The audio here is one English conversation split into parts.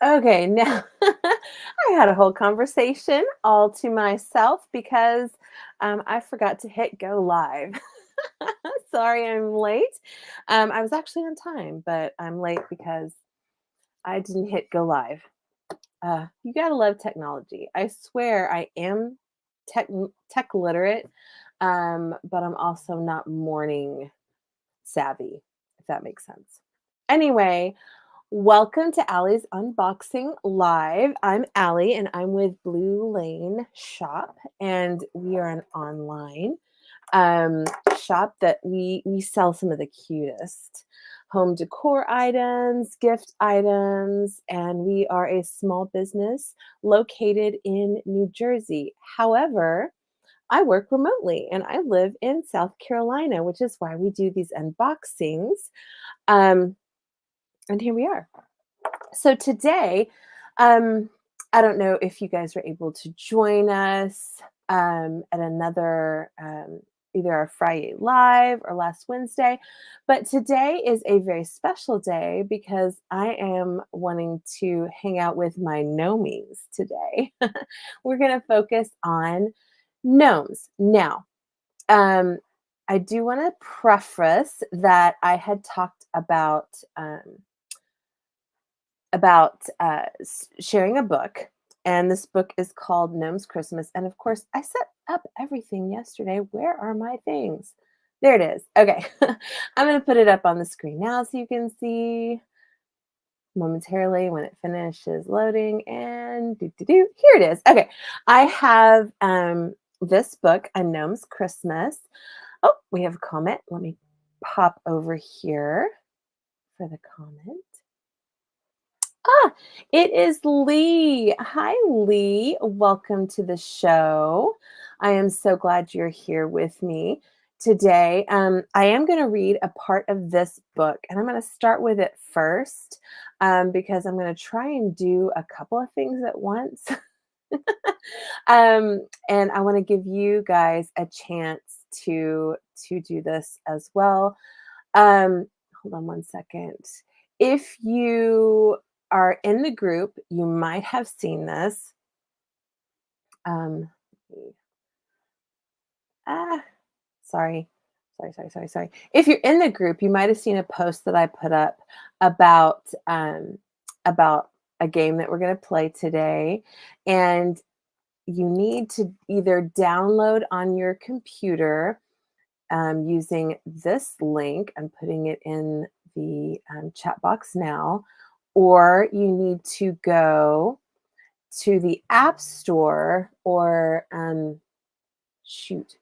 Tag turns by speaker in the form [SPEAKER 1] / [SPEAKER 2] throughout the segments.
[SPEAKER 1] Okay, now I had a whole conversation all to myself because I forgot to hit go live. Sorry, I'm late. I was actually on time, but I'm late because I didn't hit go live. You gotta love technology. I swear I am tech literate, but I'm also not morning savvy, if that makes sense. Anyway, welcome to Allie's Unboxing Live. I'm Allie and I'm with Blue Lane Shop, and we are an online um, shop that we sell some of the cutest home decor items, gift items, and we are a small business located in New Jersey. However, I work remotely and I live in South Carolina, which is why we do these unboxings. Um, and here we are. So today, um, I don't know if you guys were able to join us at another either our Friday live or last Wednesday, but today is a very special day because I am wanting to hang out with my gnomies today. We're going to focus on gnomes. Now, um, I do want to preface that I had talked about sharing a book, and this book is called Gnome's Christmas. And of course, I set up everything yesterday. Where are my things? There it is. Okay, I'm going to put it up on the screen now so you can see momentarily when it finishes loading. And here it is. Okay, I have this book, A Gnome's Christmas. Oh, we have a comment. Let me pop over here for the comment. Ah, it is Lee. Hi, Lee. Welcome to the show. I am so glad you're here with me today. I am going to read a part of this book, and I'm going to start with it first because I'm going to try and do a couple of things at once. And I want to give you guys a chance to do this as well. Hold on one second. If you are in the group, you might have seen this. Um, ah, sorry, sorry. If you're in the group, you might have seen a post that I put up about a game that we're going to play today, and you need to either download on your computer using this link. I'm putting it in the chat box now, or you need to go to the App Store or shoot,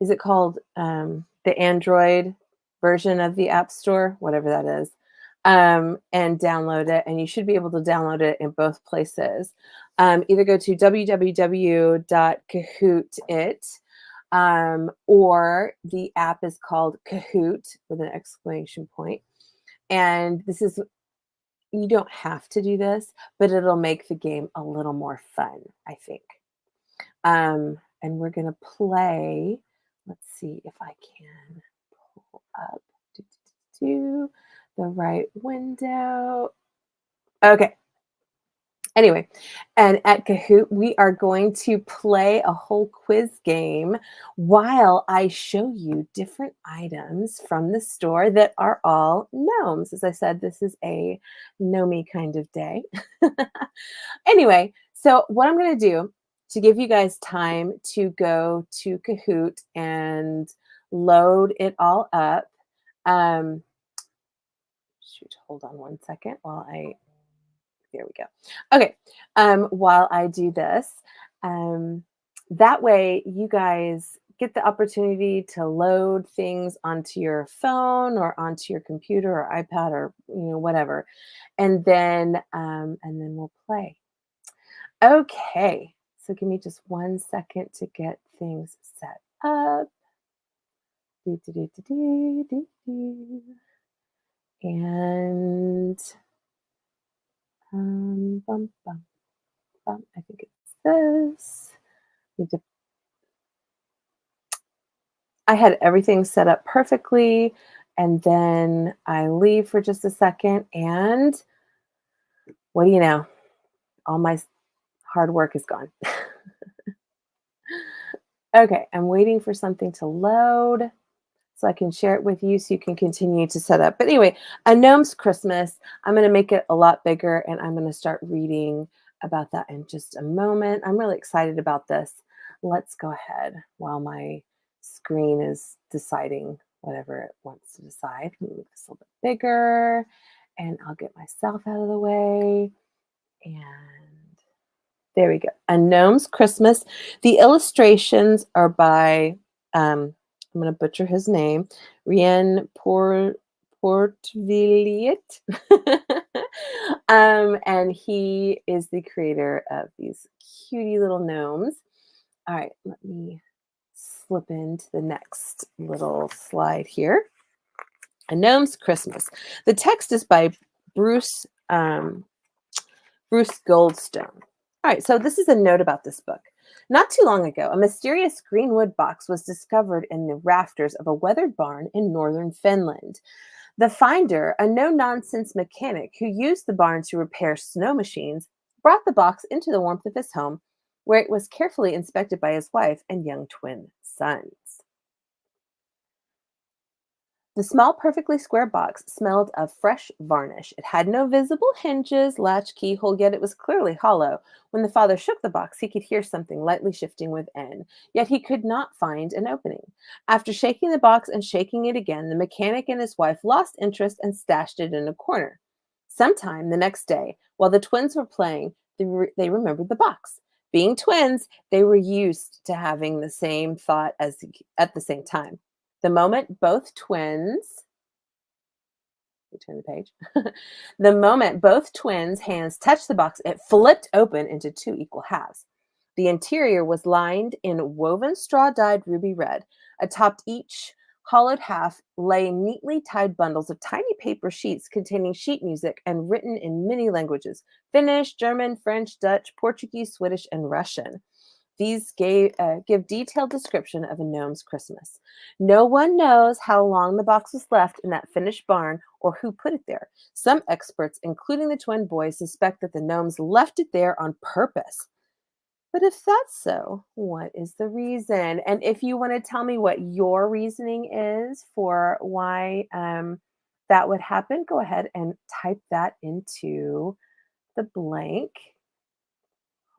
[SPEAKER 1] is it called the Android version of the App Store, whatever that is, and download it. And you should be able to download it in both places. Either go to www.kahootit, or the app is called Kahoot with an exclamation point. And this is, you don't have to do this, but it'll make the game a little more fun, I think. And we're going to play. Let's see if I can pull up the right window. Okay. Anyway, and at Kahoot, we are going to play a whole quiz game while I show you different items from the store that are all gnomes. As I said, this is a gnomey kind of day. Anyway, so what I'm going to do to give you guys time to go to Kahoot and load it all up. Shoot, hold on one second while there we go. Okay. While I do this, um, that way you guys get the opportunity to load things onto your phone or onto your computer or iPad or whatever, and then we'll play. Okay. So give me just one second to get things set up. Do, do, do, do, do, do, do. And bum, bum, I think it's this. I had everything set up perfectly, and then I leave for just a second, and what do you know? All my hard work is gone. Okay, I'm waiting for something to load so I can share it with you so you can continue to set up. But anyway, A Gnome's Christmas, I'm going to make it a lot bigger and I'm going to start reading about that in just a moment. I'm really excited about this. Let's go ahead while my screen is deciding whatever it wants to decide. Let me make this a little bit bigger and I'll get myself out of the way. And there we go. A Gnome's Christmas. The illustrations are by, I'm going to butcher his name, Rien Portvilliet. And he is the creator of these cutie little gnomes. All right, let me slip into the next little slide here. A Gnome's Christmas. The text is by Bruce Bruce Goldstone. All right, so this is a note about this book. Not too long ago, a mysterious green wood box was discovered in the rafters of a weathered barn in northern Finland. The finder, a no-nonsense mechanic who used the barn to repair snow machines, brought the box into the warmth of his home, where it was carefully inspected by his wife and young twin sons. The small, perfectly square box smelled of fresh varnish. It had no visible hinges, latch, keyhole, yet it was clearly hollow. When the father shook the box, he could hear something lightly shifting within, yet he could not find an opening. After shaking the box and shaking it again, the mechanic and his wife lost interest and stashed it in a corner. Sometime the next day, while the twins were playing, they remembered the box. Being twins, they were used to having the same thought at the same time. The moment both twins, we turn the page, the moment both twins' hands touched the box, it flipped open into two equal halves. The interior was lined in woven straw-dyed ruby red. Atop each hollowed half lay neatly tied bundles of tiny paper sheets containing sheet music and written in many languages: Finnish, German, French, Dutch, Portuguese, Swedish, and Russian. These give detailed description of a gnome's Christmas. No one knows how long the box was left in that finished barn or who put it there. Some experts, including the twin boys, suspect that the gnomes left it there on purpose. But if that's so, what is the reason? And if you want to tell me what your reasoning is for why that would happen, go ahead and type that into the blank.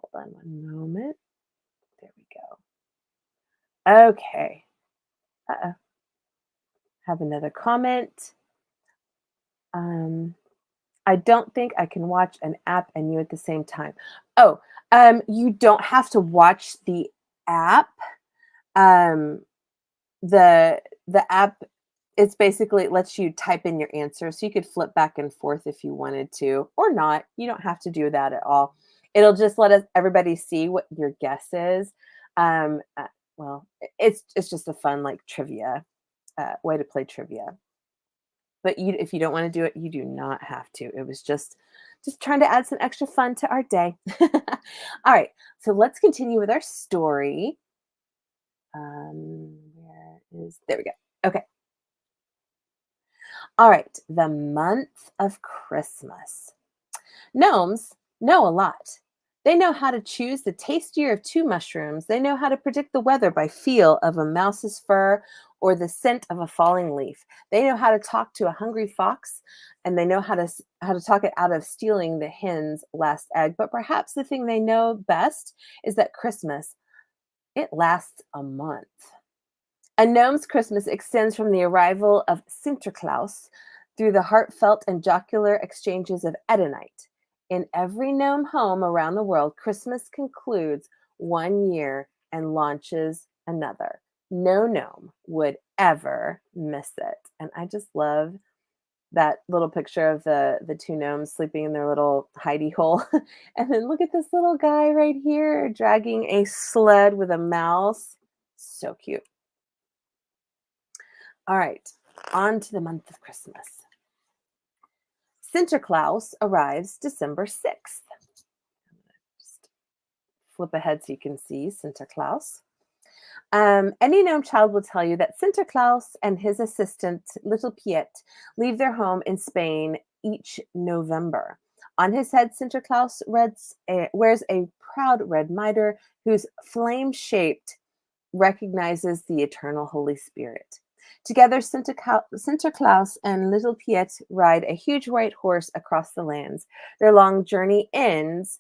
[SPEAKER 1] Hold on one moment. There we go. Okay. Uh-oh. Have another comment. I don't think I can watch an app and you at the same time. Oh, you don't have to watch the app. Um, the app, it's basically it lets you type in your answer, so you could flip back and forth if you wanted to, or not. You don't have to do that at all. It'll just let everybody see what your guess is. Um, uh, well, it's just a fun like trivia way to play trivia. But if you don't want to do it, you do not have to. It was just trying to add some extra fun to our day. All right, so let's continue with our story. There we go. Okay. All right, the month of Christmas. Gnomes know a lot. They know how to choose the tastier of two mushrooms. They know how to predict the weather by feel of a mouse's fur or the scent of a falling leaf. They know how to talk to a hungry fox, and they know how to talk it out of stealing the hen's last egg. But perhaps the thing they know best is that Christmas, it lasts a month. A gnome's Christmas extends from the arrival of Sinterklaas through the heartfelt and jocular exchanges of Edenite. In every gnome home around the world, Christmas concludes one year and launches another. No gnome would ever miss it. And I just love that little picture of the two gnomes sleeping in their little hidey hole. And then look at this little guy right here dragging a sled with a mouse. So cute. All right, on to the month of Christmas. Sinterklaas arrives December 6th. Just flip ahead so you can see Sinterklaas. Any gnome child will tell you that Sinterklaas and his assistant, Little Piet, leave their home in Spain each November. On his head, Sinterklaas wears a proud red mitre whose flame shaped recognizes the eternal Holy Spirit. Together, Sinterklaas and Little Piet ride a huge white horse across the lands. Their long journey ends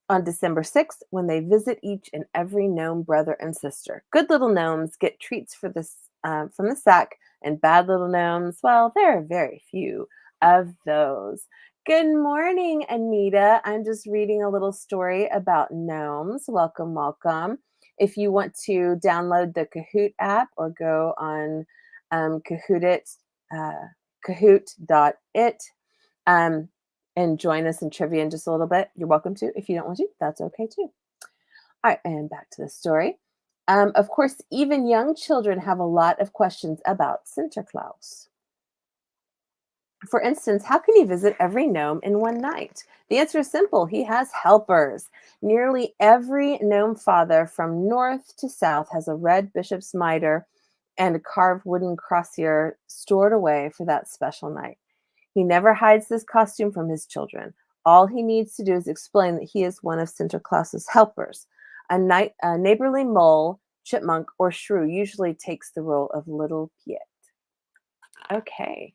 [SPEAKER 1] on December 6th when they visit each and every gnome brother and sister. Good little gnomes get treats from the sack, and bad little gnomes, well, there are very few of those. Good morning, Anita. I'm just reading a little story about gnomes. Welcome, welcome. If you want to download the Kahoot app or go on uh, Kahoot.it, um, and join us in trivia in just a little bit, you're welcome to. If you don't want to, that's okay too. All right, and back to the story. Of course, even young children have a lot of questions about Sinterklaas. For instance, how can he visit every gnome in one night? The answer is simple. He has helpers. Nearly every gnome father from north to south has a red bishop's mitre and a carved wooden crozier stored away for that special night. He never hides this costume from his children. All he needs to do is explain that he is one of Sinterklaas's helpers. A neighborly mole, chipmunk, or shrew usually takes the role of Little Piet. Okay.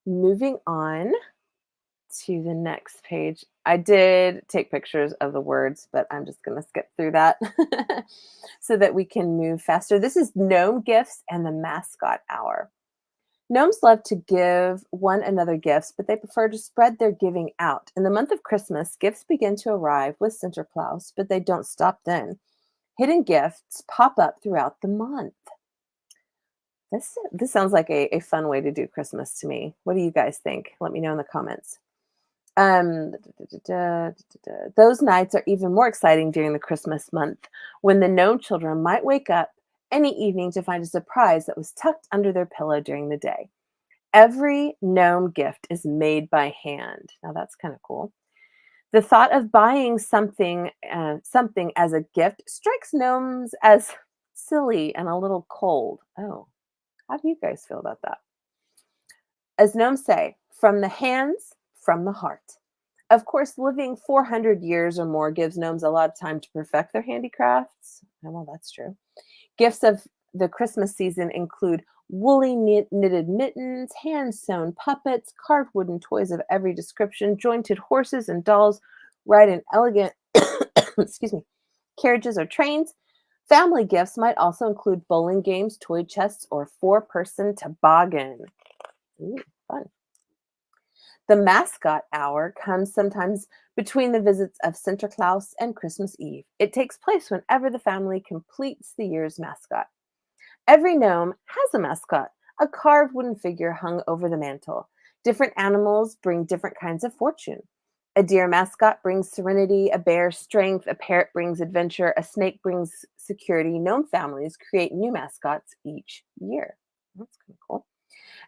[SPEAKER 1] Moving on to the next page. I did take pictures of the words, but I'm just going to skip through that so that we can move faster. This is Gnome Gifts and the Mascot Hour. Gnomes love to give one another gifts, but they prefer to spread their giving out. In the month of Christmas, gifts begin to arrive with Sinterklaas, but they don't stop then. Hidden gifts pop up throughout the month. This sounds like a fun way to do Christmas to me. What do you guys think? Let me know in the comments. Um, Those nights are even more exciting during the Christmas month, when the gnome children might wake up any evening to find a surprise that was tucked under their pillow during the day. Every gnome gift is made by hand. Now that's kind of cool. The thought of buying something as a gift strikes gnomes as silly and a little cold. Oh, how do you guys feel about that? As gnomes say, from the hands, from the heart. Of course, living 400 years or more gives gnomes a lot of time to perfect their handicrafts. Oh, well, that's true. Gifts of the Christmas season include woolly knitted mittens, hand-sewn puppets, carved wooden toys of every description, jointed horses and dolls ride in elegant excuse me, carriages or trains. Family gifts might also include bowling games, toy chests, or four-person toboggan. Ooh, fun. The mascot hour comes sometimes between the visits of Sinterklaas and Christmas Eve. It takes place whenever the family completes the year's mascot. Every gnome has a mascot, a carved wooden figure hung over the mantle. Different animals bring different kinds of fortune. A deer mascot brings serenity, a bear strength, a parrot brings adventure, a snake brings security. Gnome families create new mascots each year. That's kind of cool.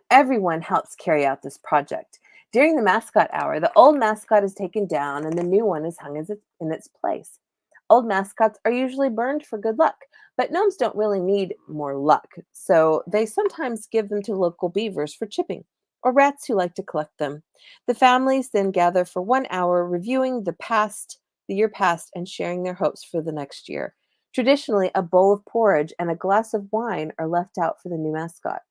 [SPEAKER 1] Everyone helps carry out this project. During the mascot hour, the old mascot is taken down and the new one is hung in its place. Old mascots are usually burned for good luck, but gnomes don't really need more luck, so they sometimes give them to local beavers for chipping or rats who like to collect them. The families then gather for 1 hour, reviewing the year past, and sharing their hopes for the next year. Traditionally, a bowl of porridge and a glass of wine are left out for the new mascot.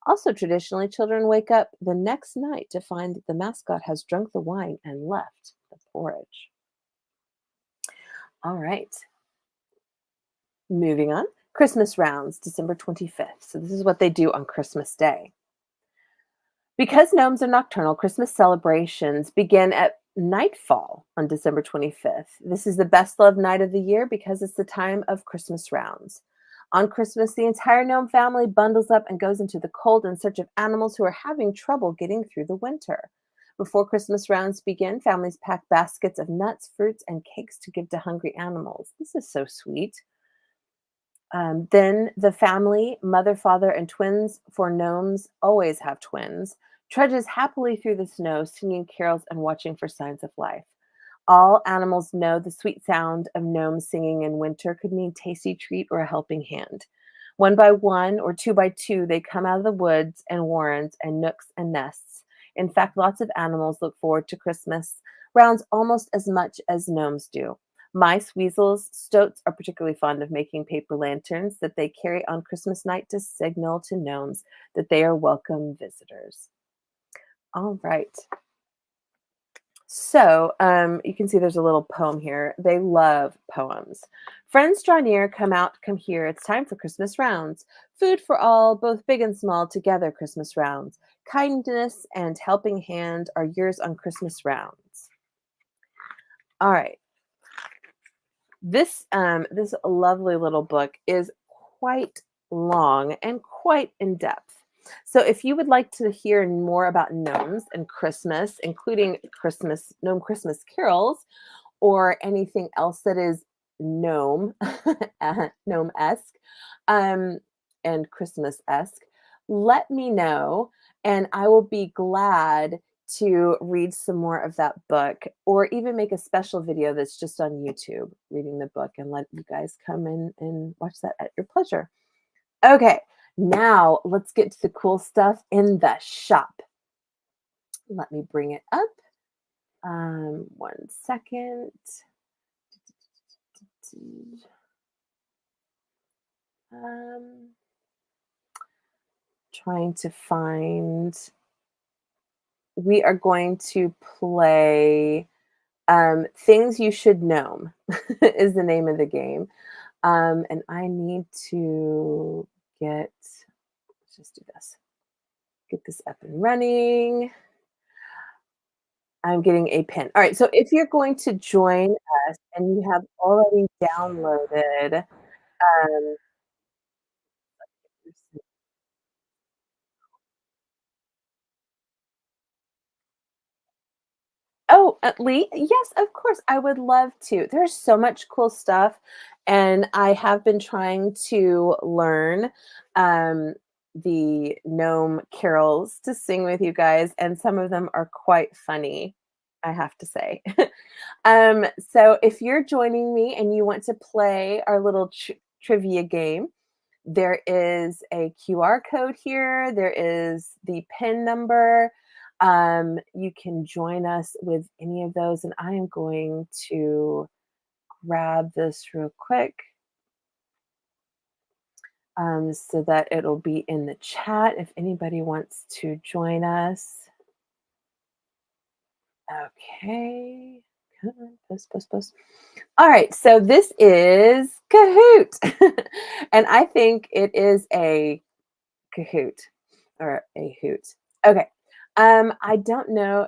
[SPEAKER 1] Also, traditionally, children wake up the next night to find that the mascot has drunk the wine and left the porridge. All right, moving on. Christmas rounds, December 25th. So, this is what they do on Christmas Day. Because gnomes are nocturnal, Christmas celebrations begin at nightfall on December 25th. This is the best loved night of the year because it's the time of Christmas rounds. On Christmas, the entire gnome family bundles up and goes into the cold in search of animals who are having trouble getting through the winter. Before Christmas rounds begin, families pack baskets of nuts, fruits, and cakes to give to hungry animals. This is so sweet. Then the family, mother, father, and twins, for gnomes always have twins, trudges happily through the snow, singing carols and watching for signs of life. All animals know the sweet sound of gnomes singing in winter could mean tasty treat or a helping hand. One by one or two by two, they come out of the woods and warrens and nooks and nests. In fact, lots of animals look forward to Christmas, rounds almost as much as gnomes do. Mice, weasels, stoats are particularly fond of making paper lanterns that they carry on Christmas night to signal to gnomes that they are welcome visitors. All right. So, you can see there's a little poem here. They love poems. Friends draw near, come out, come here. It's time for Christmas rounds. Food for all, both big and small, together Christmas rounds. Kindness and helping hand are yours on Christmas rounds. All right. This lovely little book is quite long and quite in depth. So if you would like to hear more about gnomes and Christmas, including gnome Christmas carols, or anything else that is gnome, gnome-esque, um, and Christmas-esque, let me know, and I will be glad to read some more of that book, or even make a special video that's just on YouTube, reading the book, and let you guys come in and watch that at your pleasure. Okay, now let's get to the cool stuff in the shop. Let me bring it up. 1 second. Um, trying to find. We are going to play Things You Should Know is the name of the game. And I need to let's just do this. Get this up and running. I'm getting a pin. All right. So if you're going to join us and you have already downloaded, um, oh, Lee, yes, of course, I would love to. There's so much cool stuff, and I have been trying to learn um, the gnome carols to sing with you guys, and some of them are quite funny, I have to say. So if you're joining me and you want to play our little trivia game, there is a QR code here. There is the PIN number. You can join us with any of those. And I am going to grab this real quick so that it'll be in the chat if anybody wants to join us. Okay. Come on, post. All right, so this is Kahoot. And I think it is a Kahoot or a hoot. Okay. I don't know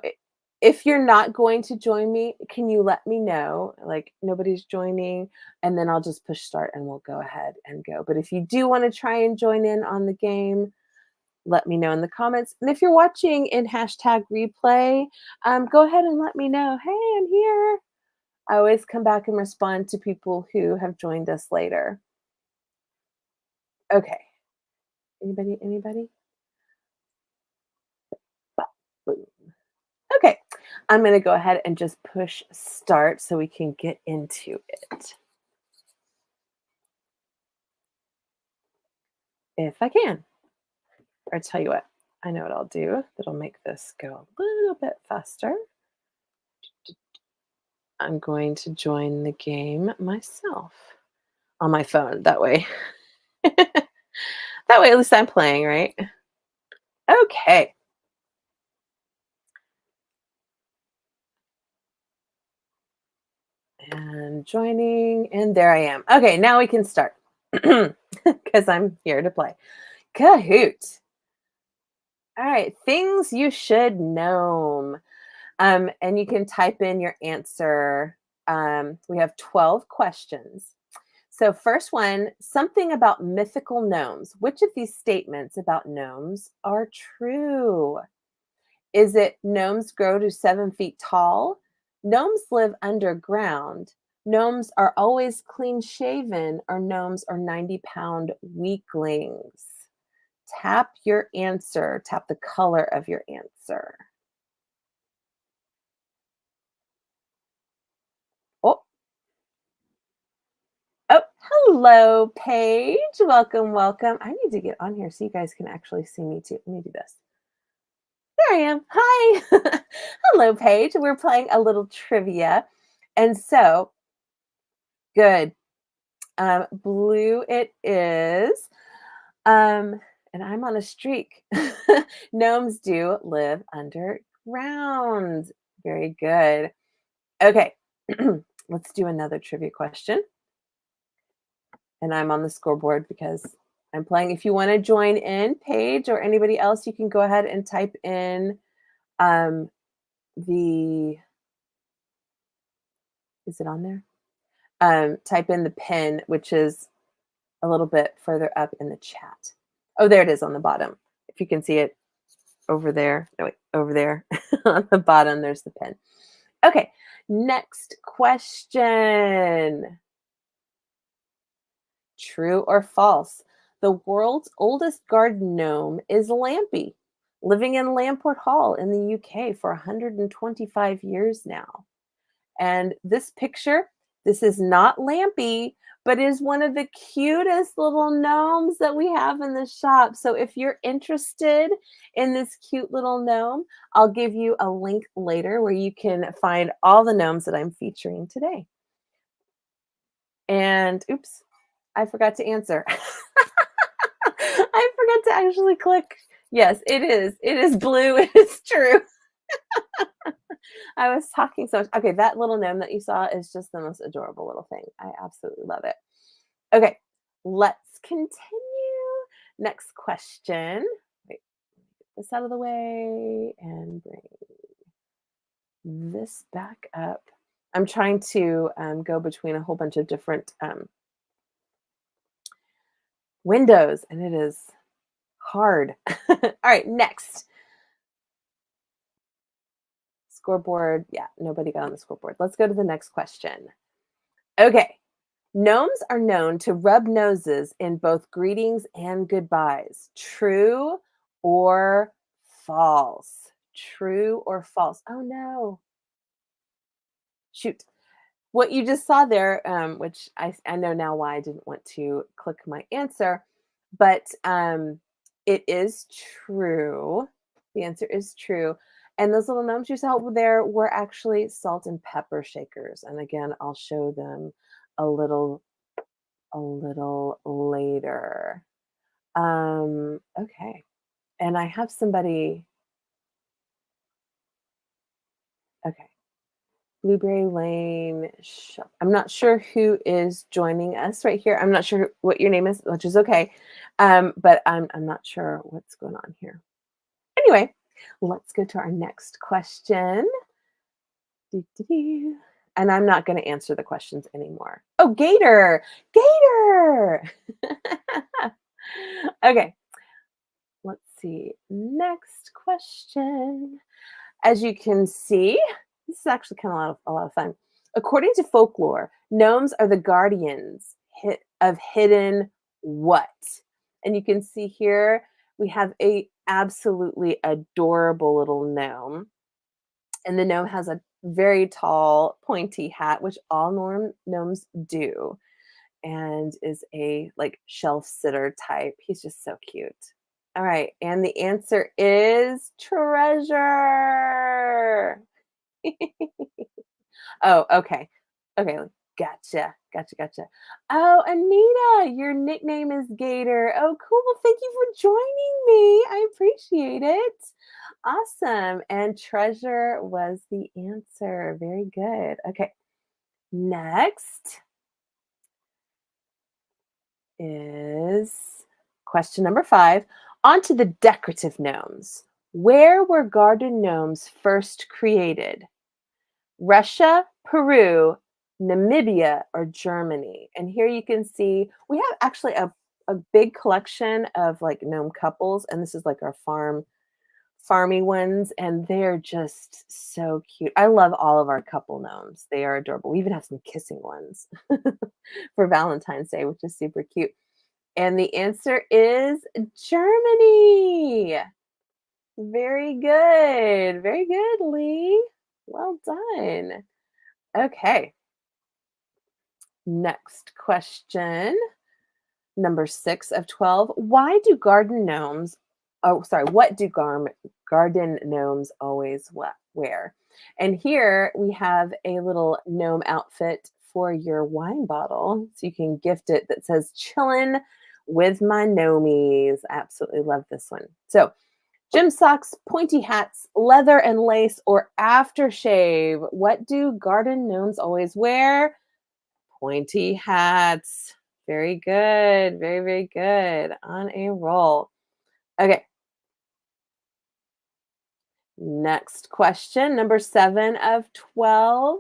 [SPEAKER 1] if you're not going to join me, can you let me know? Like nobody's joining, and then I'll just push start and we'll go ahead and go. But if you do want to try and join in on the game, let me know in the comments. And if you're watching in hashtag replay, go ahead and let me know. Hey, I'm here. I always come back and respond to people who have joined us later. Okay. Anybody? Boom. Okay. I'm going to go ahead and just push start so we can get into it. If I can. Or tell you what, I know what I'll do that'll make this go a little bit faster. I'm going to join the game myself on my phone. That way. That way at least I'm playing, right? Okay. And joining, and there I am. Okay, now we can start because I'm here to play. Kahoot. All right, things you should know. And you can type in your answer. We have 12 questions. So, first one, something about mythical gnomes. Which of these statements about gnomes are true? Is it gnomes grow to 7 feet tall? Gnomes live underground. Gnomes are always clean shaven, or gnomes are 90-pound weaklings. Tap your answer. Tap the color of your answer. Oh, oh, hello, Paige. Welcome. I need to get on here so you guys can actually see me too. Let me do this. There I am. Hi. Hello, Paige. We're playing a little trivia. And so, good. Blue it is. Um, and I'm on a streak. Gnomes do live underground. Very good. Okay. Let's do another trivia question. And I'm on the scoreboard because I'm playing. If you want to join in, Paige or anybody else, you can go ahead and type in um, the, is it on there? Type in the pin, which is a little bit further up in the chat. Oh, there it is on the bottom. If you can see it over there. No, wait, over there on the bottom, there's the pin. Okay, next question. True or false? The world's oldest garden gnome is Lampy, living in Lamport Hall in the UK for 125 years now. And this picture, this is not Lampy, but is one of the cutest little gnomes that we have in the shop. So if you're interested in this cute little gnome, I'll give you a link later where you can find all the gnomes that I'm featuring today. And oops, I forgot to answer. I forgot to actually click. Yes, it is. It is blue. It is true. I was talking so much. Okay, that little gnome that you saw is just the most adorable little thing. I absolutely love it. Okay, let's continue. Next question. Wait, get this out of the way and bring this back up. I'm trying to go between a whole bunch of different windows, and it is hard. All right, next. Scoreboard. Yeah, nobody got on the scoreboard. Let's go to the next question. Okay. Gnomes are known to rub noses in both greetings and goodbyes. True or false? True or false? Oh no. Shoot. What you just saw there, which I know now why I didn't want to click my answer, but it is true. The answer is true. And those little gnomes you saw over there were actually salt and pepper shakers. And again, I'll show them a little later. Okay. And I have somebody. Okay. Blueberry Lane shop. I'm not sure who is joining us right here. I'm not sure what your name is, which is okay. But I'm not sure what's going on here. Anyway, let's go to our next question. Doo-doo-doo. And I'm not going to answer the questions anymore. Oh, Gator! Gator! Okay. Let's see. Next question. As you can see, this is actually kind of a lot of fun. According to folklore, gnomes are the guardians of hidden what? And you can see here we have a absolutely adorable little gnome. And the gnome has a very tall, pointy hat, which all gnomes do, and is a like shelf sitter type. He's just so cute. All right, and the answer is treasure. Oh, okay. Okay, gotcha. Oh, Anita, your nickname is Gator. Oh, cool. Well, thank you for joining me. I appreciate it. Awesome. And treasure was the answer. Very good. Okay. Next is question number 5. On to the decorative gnomes. Where were garden gnomes first created? Russia, Peru, Namibia, or Germany? And here you can see we have actually a big collection of like gnome couples, and this is like our farmy ones, and they're just so cute. I love all of our couple gnomes. They are adorable. We even have some kissing ones for Valentine's Day, which is super cute. And the answer is Germany. Very good. Very good, Lee. Well done. Okay. Next question. Number 6 of 12. Why do garden gnomes, what do garden gnomes always wear? And here we have a little gnome outfit for your wine bottle. So you can gift it that says chillin' with my gnomies. Absolutely love this one. So gym socks, pointy hats, leather and lace, or aftershave. What do garden gnomes always wear? Pointy hats. Very good. Very, very good. On a roll. Okay, next question. Number 7 of 12.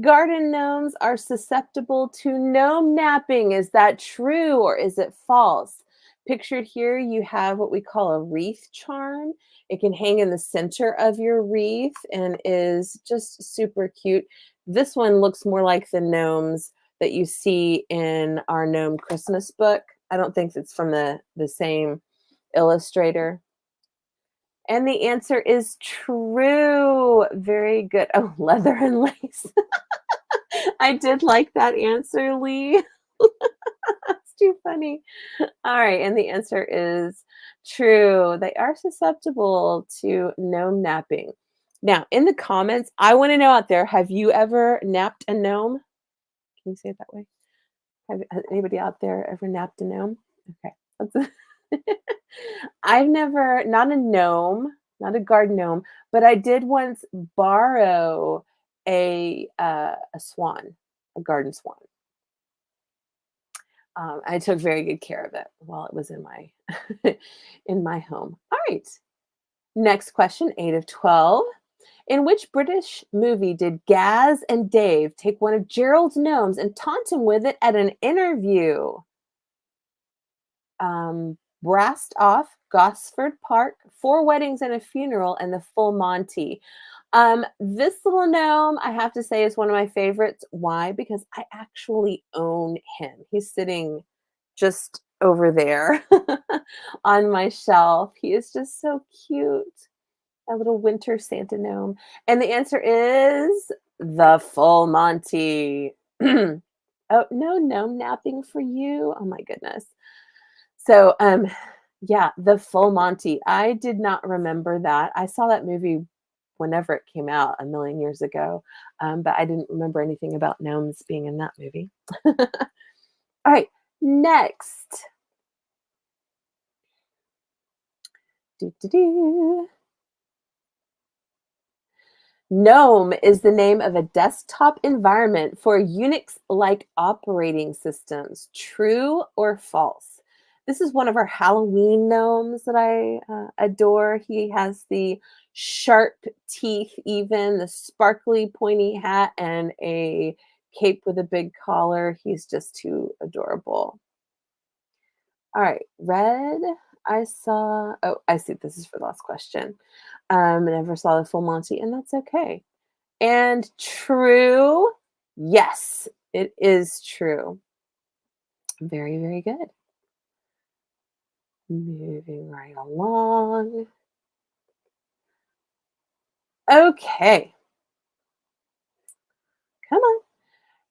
[SPEAKER 1] Garden gnomes are susceptible to gnome napping. Is that true or is it false? Pictured here, you have what we call a wreath charm. It can hang in the center of your wreath and is just super cute. This one looks more like the gnomes that you see in our gnome Christmas book. I don't think it's from the same illustrator. And the answer is true. Very good. Oh, leather and lace. I did like that answer, Lee. That's too funny. All right, and the answer is true. They are susceptible to gnome napping. Now, in the comments, I want to know out there, have you ever napped a gnome? Can you say it that way? Has anybody out there ever napped a gnome? Okay. I've never, not a gnome, not a garden gnome, but I did once borrow a swan, a garden swan. I took very good care of it while it was in my in my home. All right. Next question, 8 of 12. In which British movie did Gaz and Dave take one of Gerald's gnomes and taunt him with it at an interview? Brast Off, Gosford Park, Four Weddings and a Funeral, and The Full Monty. This little gnome, I have to say, is one of my favorites. Why? Because I actually own him. He's sitting just over there on my shelf. He is just so cute. A little winter Santa gnome. And the answer is The Full Monty. Oh, no gnome napping for you. Oh my goodness. So, yeah, The Full Monty. I did not remember that. I saw that movie whenever it came out a million years ago, but I didn't remember anything about gnomes being in that movie. All right, next. Doo-doo-doo. GNOME is the name of a desktop environment for Unix-like operating systems. True or false? This is one of our Halloween gnomes that I adore. He has the sharp teeth, even the sparkly pointy hat, and a cape with a big collar. He's just too adorable. All right, red. I saw. Oh, I see. This is for the last question. Never saw the full Monty, and that's okay. And true. Yes, it is true. Very, very good. Moving right along. Okay, come on.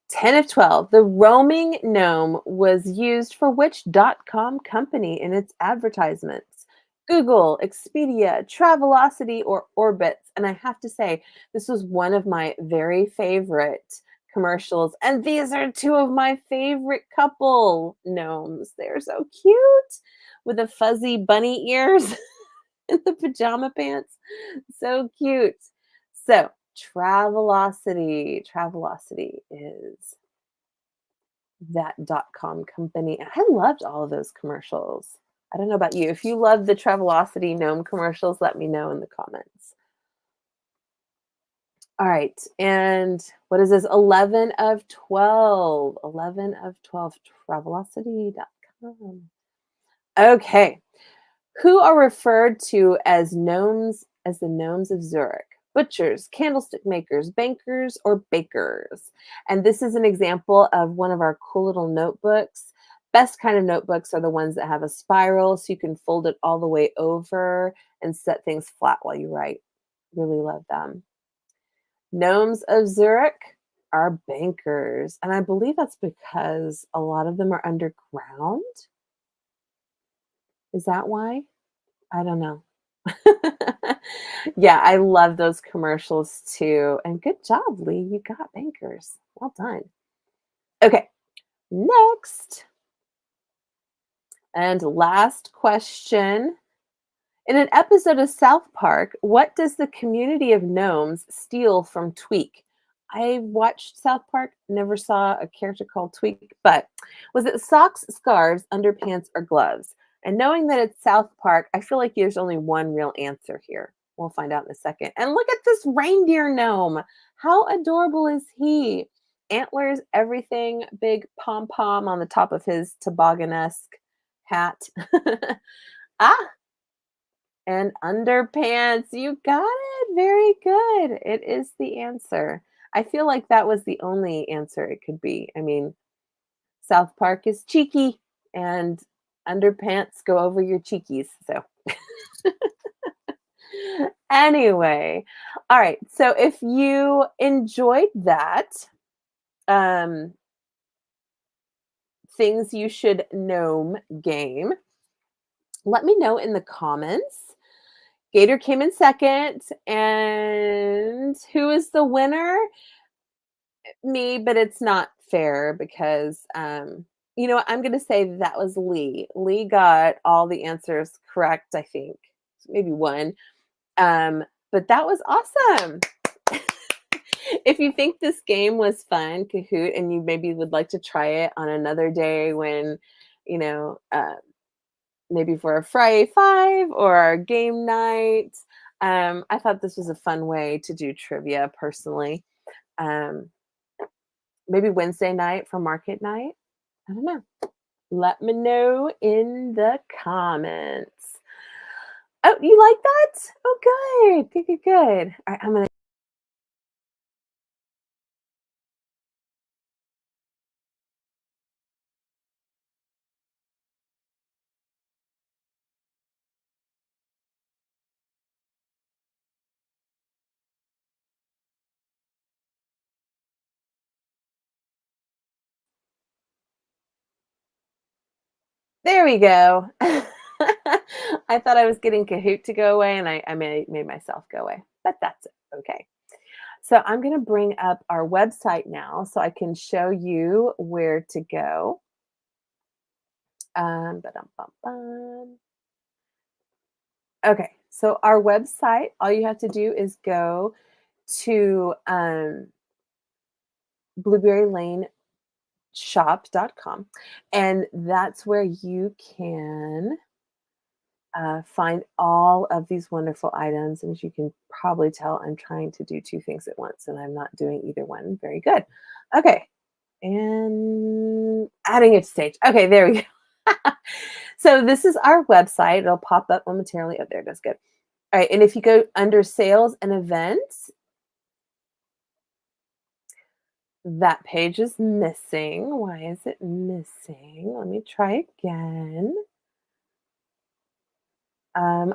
[SPEAKER 1] 10 of 12. The roaming gnome was used for which .com company in its advertisements? Google, Expedia, Travelocity, or Orbitz. And I have to say, this was one of my very favorite commercials. And these are two of my favorite couple gnomes. They're so cute with the fuzzy bunny ears and the pajama pants. So cute. So, Travelocity. Travelocity is that .com company. And I loved all of those commercials. I don't know about you. If you love the Travelocity gnome commercials, let me know in the comments. All right. And what is this? 11 of 12. 11 of 12. Travelocity.com. Okay. Who are referred to as gnomes, as the gnomes of Zurich? Butchers, candlestick makers, bankers, or bakers. And this is an example of one of our cool little notebooks. Best kind of notebooks are the ones that have a spiral so you can fold it all the way over and set things flat while you write. Really love them. Gnomes of Zurich are bankers. And I believe that's because a lot of them are underground. Is that why? I don't know. Yeah, I love those commercials too. And good job, Lee. You got bankers. Well done. Okay, next and last question. In an episode of South Park, what does the community of gnomes steal from Tweak? I watched South Park, never saw a character called Tweak, but was it socks, scarves, underpants, or gloves? And knowing that it's South Park, I feel like there's only one real answer here. We'll find out in a second. And look at this reindeer gnome. How adorable is he? Antlers, everything, big pom pom on the top of his toboggan esque hat. Ah, and underpants. You got it. Very good. It is the answer. I feel like that was the only answer it could be. I mean, South Park is cheeky and underpants go over your cheekies. So, anyway, all right. So, if you enjoyed that, um, things you should know game, let me know in the comments. Gator came in second. And who is the winner? Me, but it's not fair because you know what? I'm gonna say that was Lee. Lee got all the answers correct, I think. Maybe one. Um, but that was awesome. If you think this game was fun, Kahoot, and you maybe would like to try it on another day when, you know, maybe for a Friday Five or our game night. I thought this was a fun way to do trivia personally. Um, Maybe Wednesday night for market night. I don't know. Let me know in the comments. Oh, you like that? Oh, good. Good, good, good. All right, I'm gonna there we go. I thought I was getting Kahoot to go away and I made myself go away, but that's okay. So I'm gonna bring up our website now so I can show you where to go. Ba-dum-bum-bum. Okay, so our website, all you have to do is go to blueberrylaneshop.com, and that's where you can find all of these wonderful items. And as you can probably tell, I'm trying to do two things at once and I'm not doing either one very good. Okay, and adding it to stage. Okay, there we go. So this is our website. It'll pop up momentarily. Oh, there it is. Good. All right, and if you go under sales and events, that page is missing. Why is it missing? Let me try again.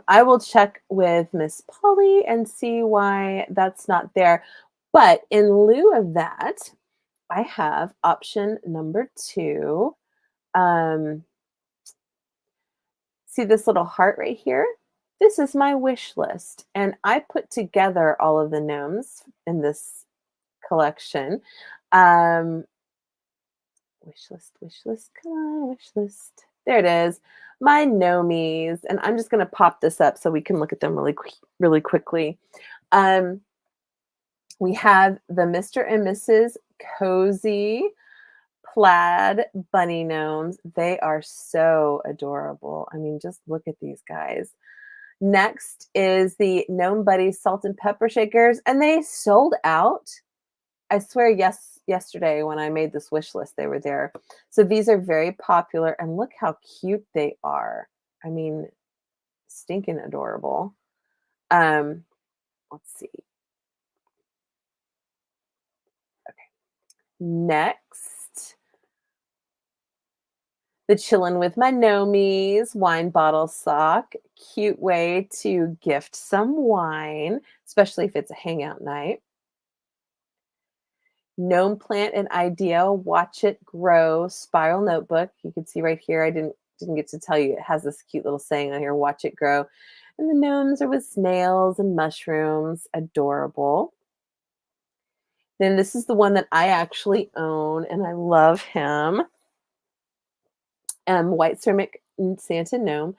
[SPEAKER 1] I will check with Miss Polly and see why that's not there. But in lieu of that, I have option number two. Um, See this little heart right here? This is my wish list. And I put together all of the gnomes in this collection. Um, wish list, come on, wish list. There it is. My gnomies. And I'm just going to pop this up so we can look at them really quickly. Um, we have the Mr. and Mrs. Cozy plaid bunny gnomes. They are so adorable. I mean, just look at these guys. Next is the Gnome Buddy salt and pepper shakers, and they sold out. I swear, yesterday when I made this wish list, they were there. So these are very popular, and look how cute they are. I mean, stinking adorable. Let's see. Okay. Next, the Chillin' with My Nomies wine bottle sock. Cute way to gift some wine, especially if it's a hangout night. Gnome Plant and Idea Watch It Grow spiral notebook. You can see right here, I didn't get to tell you, it has this cute little saying on here, watch it grow. And the gnomes are with snails and mushrooms. Adorable. Then this is the one that I actually own and I love him. White ceramic Santa gnome.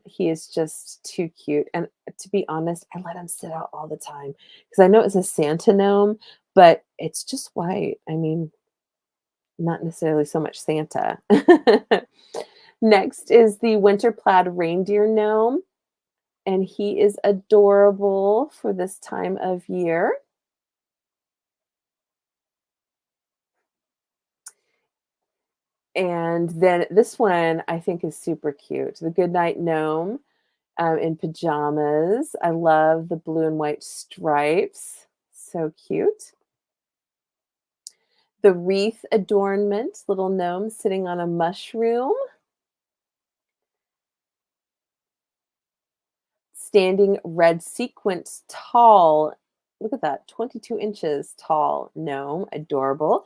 [SPEAKER 1] He is just too cute. And to be honest, I let him sit out all the time because I know it's a Santa gnome, but it's just white. I mean, not necessarily so much Santa. Next is the winter plaid reindeer gnome, and he is adorable for this time of year. And then this one I think is super cute. The Goodnight Gnome in pajamas. I love the blue and white stripes. So cute. The wreath adornment, little gnome sitting on a mushroom, standing red sequence tall. Look at that, 22 inches tall gnome. Adorable.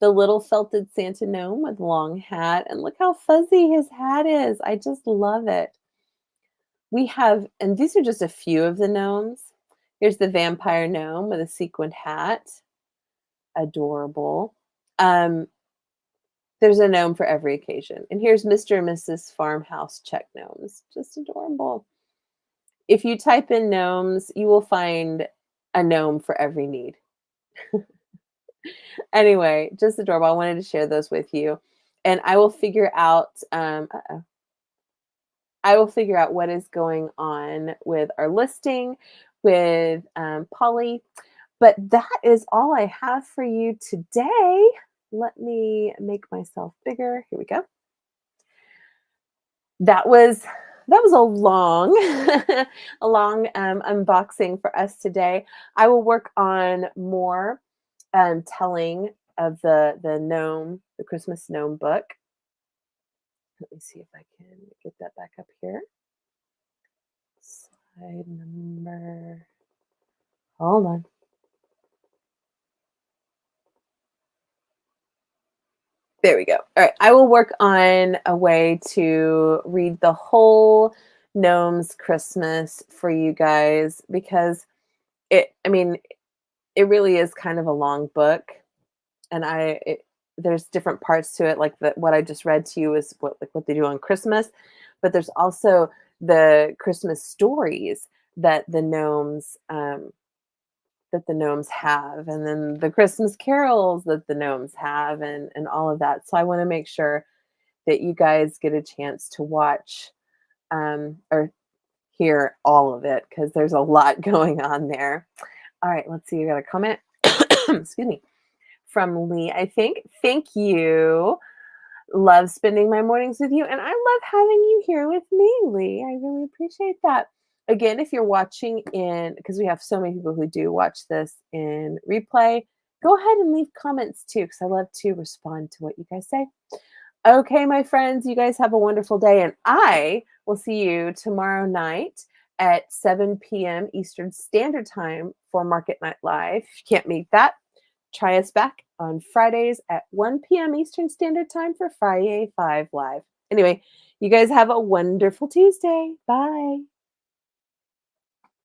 [SPEAKER 1] The little felted Santa gnome with long hat. And look how fuzzy his hat is. I just love it. We have, and these are just a few of the gnomes. Here's the vampire gnome with a sequined hat. Adorable. Um, there's a gnome for every occasion. And here's Mr. and Mrs. Farmhouse check gnomes. Just adorable. If you type in gnomes, you will find a gnome for every need. Anyway, just adorable. I wanted to share those with you. And I will figure out I will figure out what is going on with our listing with Polly. But that is all I have for you today. Let me make myself bigger. Here we go. That was a long a long unboxing for us today. I will work on more telling of the gnome, the Christmas gnome book. Let me see if I can get that back up here. Slide number. Hold on. There we go. All right. I will work on a way to read the whole Gnome's Christmas for you guys because I mean, it really is kind of a long book. And there's different parts to it. Like what I just read to you is what they do on Christmas, but there's also the Christmas stories that the gnomes have, and then the Christmas carols that the gnomes have, and all of that. So I want to make sure that you guys get a chance to watch or hear all of it because there's a lot going on there. All right, let's see. You got a comment. Excuse me. From Lee, I think. Thank you. Love spending my mornings with you, and I love having you here with me, Lee. I really appreciate that. Again, if you're watching because we have so many people who do watch this in replay, go ahead and leave comments too, because I love to respond to what you guys say. Okay, my friends, you guys have a wonderful day, and I will see you tomorrow night at 7 p.m. Eastern Standard Time for Market Night Live. If you can't make that, try us back on Fridays at 1 p.m. Eastern Standard Time for Friday 5 Live. Anyway, you guys have a wonderful Tuesday. Bye.